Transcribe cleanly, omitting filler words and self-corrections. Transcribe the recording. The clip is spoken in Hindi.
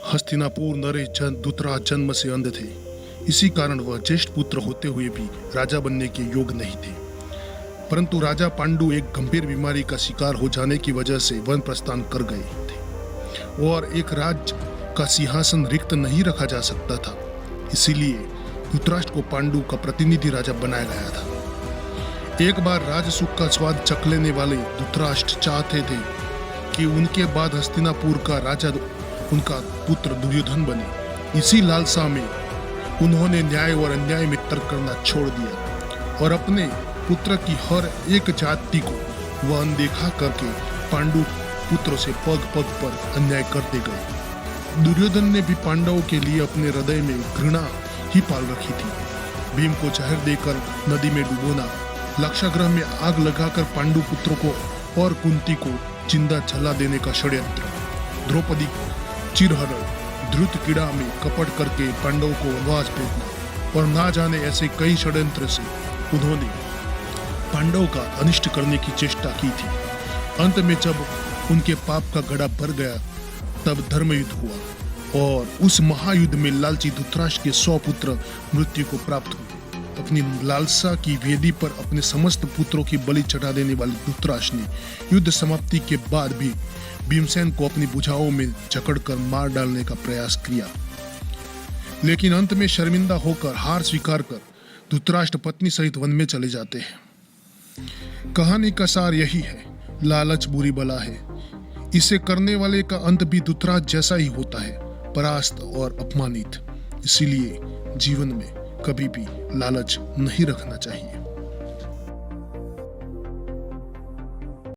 हस्तिनापुर नरेश धृतराष्ट्र जन्म से अंध थे। इसी कारण वह ज्येष्ठ पुत्र होते हुए भी राजा बनने के योग्य नहीं थे। परंतु राजा पांडु एक गंभीर बीमारी का शिकार हो जाने की वजह से वन प्रस्थान कर गए थे और एक राज्य का सिंहासन रिक्त नहीं रखा जा सकता था। इसीलिए धृतराष्ट्र को पांडु का प्रतिनिधि राजा बनाया गया था। एक बार राजसुख का स्वाद चख लेने वाले धृतराष्ट्र चाहते थे कि उनके बाद हस्तिनापुर का राजा उनका पुत्र दुर्योधन बने। इसी लालसा में उन्होंने न्याय और अन्याय में तर्क करना छोड़ दिया और अपने पुत्र की हर एक जाति को वह अनदेखा करके पांडु पुत्र से पग पग पर अन्याय करते गए। दुर्योधन ने भी पांडवों के लिए अपने हृदय में घृणा ही पाल रखी थी। भीम को जहर देकर नदी में डुबोना, लक्षागृह में आग लगाकर पांडु पुत्रों को और कुंती को जिंदा जला देने का षड्यंत्र, द्रौपदी चिरहरण, द्रुत कीड़ा में कपट करके पांडवों को वनवास भेजना और ना जाने ऐसे कई षड्यंत्र से उन्होंने पांडवों का अनिष्ट करने की चेष्टा की थी। अंत में जब उनके पाप का घड़ा भर गया तब धर्मयुद्ध हुआ और उस महायुद्ध में लालची धृतराष्ट्र के 100 पुत्र मृत्यु को प्राप्त हुए। अपनी लालसा की वेदी पर अपने समस्त पुत्रों की बलि चढ़ा देने वाले धृतराष्ट्र ने युद्ध समाप्ति के बाद भी भीमसेन को अपनी भुजाओं में जकड़कर मार डालने का प्रयास किया, लेकिन अंत में शर्मिंदा होकर हार स्वीकार कर धृतराष्ट्र पत्नी सहित वन में चले जाते हैं। कहानी का सार यही है, लालच बुरी बला है। इसे करने वाले का अंत भी धृतराष्ट्र जैसा ही होता है, परास्त और अपमानित। इसीलिए जीवन में कभी भी लालच नहीं रखना चाहिए।